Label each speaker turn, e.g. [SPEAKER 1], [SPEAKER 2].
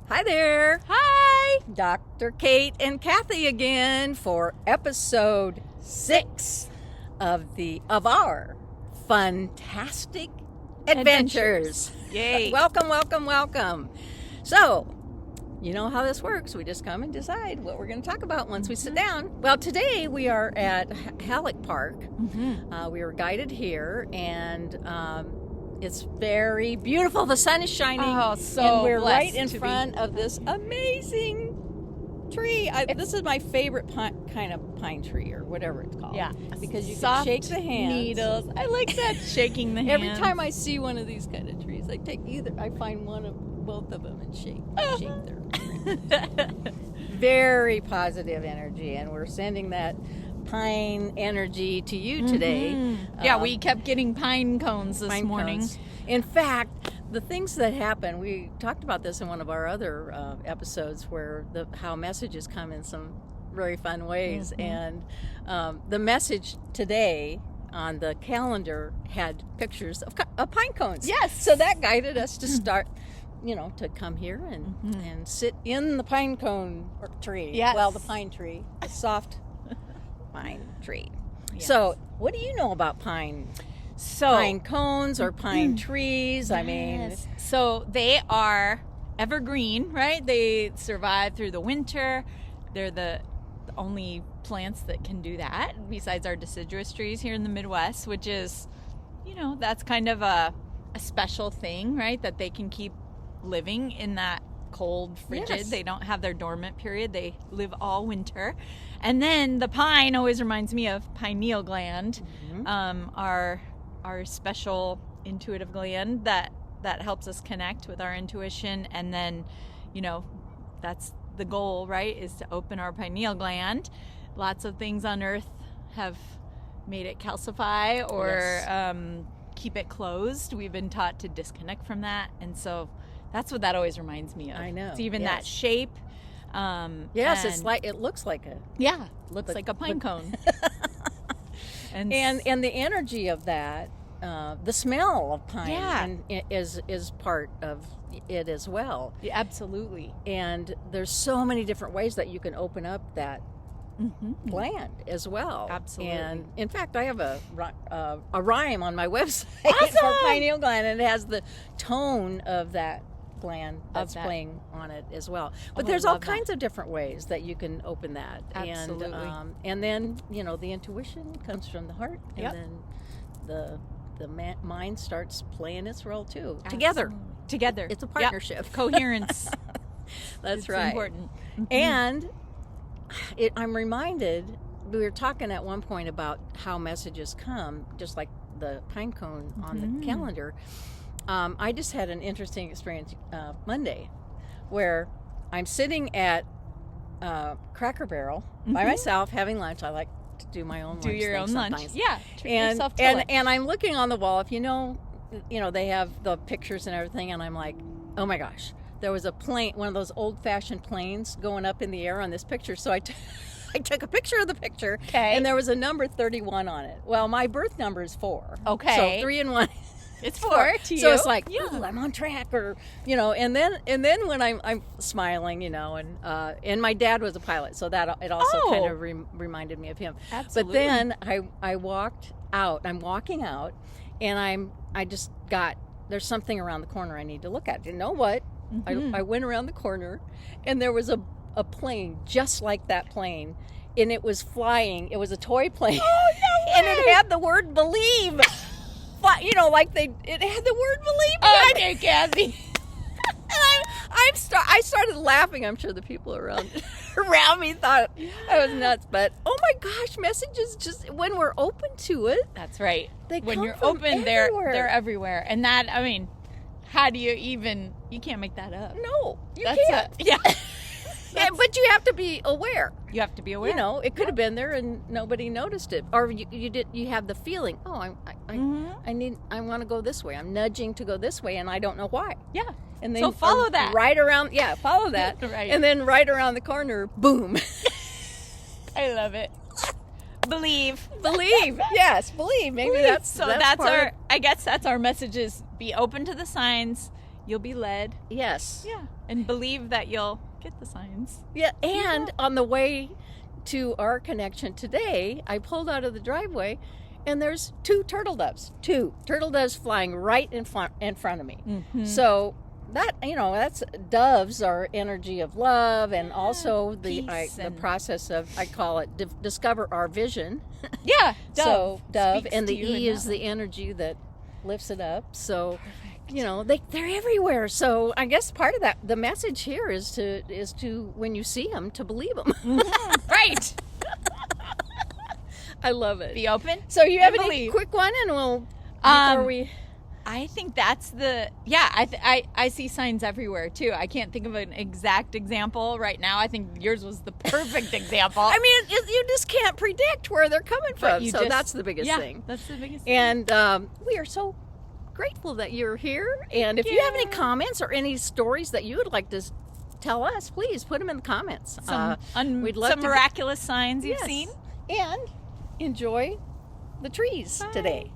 [SPEAKER 1] Hi there.
[SPEAKER 2] Hi.
[SPEAKER 1] Dr. Kate and Kathy again for episode 6 of our FUNtastic adventures.
[SPEAKER 2] Yay.
[SPEAKER 1] Welcome. So, you know how this works. We just come and decide what we're going to talk about once we sit down. Well, today we are at Halleck Park. We were guided here, and it's very beautiful. The sun is shining.
[SPEAKER 2] Oh, so
[SPEAKER 1] and we're
[SPEAKER 2] blessed
[SPEAKER 1] right in
[SPEAKER 2] to
[SPEAKER 1] front of this amazing tree. This is my favorite kind of pine tree, or whatever it's called.
[SPEAKER 2] Yeah,
[SPEAKER 1] because you
[SPEAKER 2] soft
[SPEAKER 1] can shake the hands.
[SPEAKER 2] needles. I like that, shaking the hands.
[SPEAKER 1] Every time I see one of these kind of trees, I find both of them and shake their very positive energy, and we're sending that pine energy to you today.
[SPEAKER 2] Yeah, we kept getting pine cones this morning.
[SPEAKER 1] Cones. In fact, the things that happen, we talked about this in one of our other episodes, where how messages come in some very fun ways. And the message today on the calendar had pictures of pine cones.
[SPEAKER 2] Yes.
[SPEAKER 1] So that guided us to start, to come here and sit in the pine cone tree.
[SPEAKER 2] Yes.
[SPEAKER 1] Well, the pine tree, the soft pine tree.
[SPEAKER 2] Yes.
[SPEAKER 1] So, what do you know about pine cones or pine trees? I mean,
[SPEAKER 2] so they are evergreen, right? They survive through the winter. They're the only plants that can do that, besides our deciduous trees here in the Midwest, which is, that's kind of a special thing, right? That they can keep living in that cold, frigid.
[SPEAKER 1] Yes.
[SPEAKER 2] They don't have their dormant period. They live all winter. And then the pine always reminds me of pineal gland, our special intuitive gland that helps us connect with our intuition. And then, that's the goal, right, is to open our pineal gland. Lots of things on earth have made it calcify or keep it closed. We've been taught to disconnect from that. And so that's what that always reminds me of.
[SPEAKER 1] I know.
[SPEAKER 2] It's even that shape.
[SPEAKER 1] Yes, it looks like
[SPEAKER 2] a pine cone. and
[SPEAKER 1] the energy of that, the smell of pine is part of it as well.
[SPEAKER 2] Yeah, absolutely.
[SPEAKER 1] And there's so many different ways that you can open up that gland as well.
[SPEAKER 2] Absolutely.
[SPEAKER 1] And in fact, I have a rhyme on my website
[SPEAKER 2] Awesome!
[SPEAKER 1] for pineal gland, and it has the tone of that gland that's playing on it as well. But there's all kinds of different ways that you can open that.
[SPEAKER 2] Absolutely.
[SPEAKER 1] And then, the intuition comes from the heart, and then the mind starts playing its role too.
[SPEAKER 2] Absolutely. Together.
[SPEAKER 1] It's a partnership.
[SPEAKER 2] Yep. Coherence.
[SPEAKER 1] That's
[SPEAKER 2] it's
[SPEAKER 1] right.
[SPEAKER 2] Important.
[SPEAKER 1] And I'm reminded, we were talking at one point about how messages come, just like the pine cone on the calendar. I just had an interesting experience Monday, where I'm sitting at Cracker Barrel by myself having lunch. I like to do my own lunch.
[SPEAKER 2] Do your own
[SPEAKER 1] sometimes.
[SPEAKER 2] lunch. Yeah. Treat
[SPEAKER 1] And
[SPEAKER 2] yourself to lunch.
[SPEAKER 1] and I'm looking on the wall. If they have the pictures and everything, and I'm like, oh my gosh, there was a plane, one of those old-fashioned planes going up in the air on this picture. So I took a picture of the picture, and there was a number 31 on it. Well, my birth number is 4.
[SPEAKER 2] Okay.
[SPEAKER 1] So 3 and 1.
[SPEAKER 2] It's 4 to you.
[SPEAKER 1] So it's like, ooh, I'm on track, or and then when I'm smiling, and my dad was a pilot, so that it also kind of reminded me of him.
[SPEAKER 2] Absolutely.
[SPEAKER 1] But then I walked out. I'm walking out, and there's something around the corner I need to look at. You know what? I went around the corner, and there was a plane just like that plane, and it was flying. It was a toy plane.
[SPEAKER 2] Oh, no way.
[SPEAKER 1] And it had the word believe. It had the word believe behind
[SPEAKER 2] Okay, Kathy.
[SPEAKER 1] And I started laughing. I'm sure the people around me thought I was nuts. But oh my gosh, messages, just when we're open to it.
[SPEAKER 2] That's right.
[SPEAKER 1] When
[SPEAKER 2] when you're open, they're everywhere. And that, how do you can't make that up.
[SPEAKER 1] No, you
[SPEAKER 2] That's
[SPEAKER 1] can't.
[SPEAKER 2] Yeah.
[SPEAKER 1] Yeah, but you have to be aware.
[SPEAKER 2] You have to be aware.
[SPEAKER 1] It could have been there and nobody noticed it, or you have the feeling, I want to go this way. I'm nudging to go this way, and I don't know why.
[SPEAKER 2] Yeah.
[SPEAKER 1] And then
[SPEAKER 2] so follow that.
[SPEAKER 1] Follow that.
[SPEAKER 2] Right.
[SPEAKER 1] And then right around the corner, boom.
[SPEAKER 2] I love it. Believe.
[SPEAKER 1] Yes, believe. Maybe that's
[SPEAKER 2] our. I guess that's our message: is be open to the signs. You'll be led.
[SPEAKER 1] Yes.
[SPEAKER 2] Yeah. And believe that you'll get the signs.
[SPEAKER 1] Yeah. And on the way to our connection today, I pulled out of the driveway, and there's two turtle doves flying right in front of me.
[SPEAKER 2] Mm-hmm.
[SPEAKER 1] So that, that's doves are energy of love, and also the process of, I call it discover our vision.
[SPEAKER 2] Yeah, dove.
[SPEAKER 1] So dove,
[SPEAKER 2] Speaks
[SPEAKER 1] and the
[SPEAKER 2] to you
[SPEAKER 1] E
[SPEAKER 2] in
[SPEAKER 1] is
[SPEAKER 2] that
[SPEAKER 1] the energy that lifts it up. So they're everywhere. So I guess part of that, the message here is to when you see them, to believe them.
[SPEAKER 2] Mm-hmm. Right.
[SPEAKER 1] I love it.
[SPEAKER 2] Be open.
[SPEAKER 1] So you have
[SPEAKER 2] and
[SPEAKER 1] any quick one, and we'll
[SPEAKER 2] I think that's I see signs everywhere too. I can't think of an exact example right now. I think yours was the perfect example.
[SPEAKER 1] I mean, you just can't predict where they're coming from. So that's the biggest thing.
[SPEAKER 2] That's the biggest thing.
[SPEAKER 1] And we are so grateful that you're here. And if you have any comments or any stories that you would like to tell us, please put them in the comments.
[SPEAKER 2] We'd love some miraculous signs you've seen.
[SPEAKER 1] And enjoy the trees today.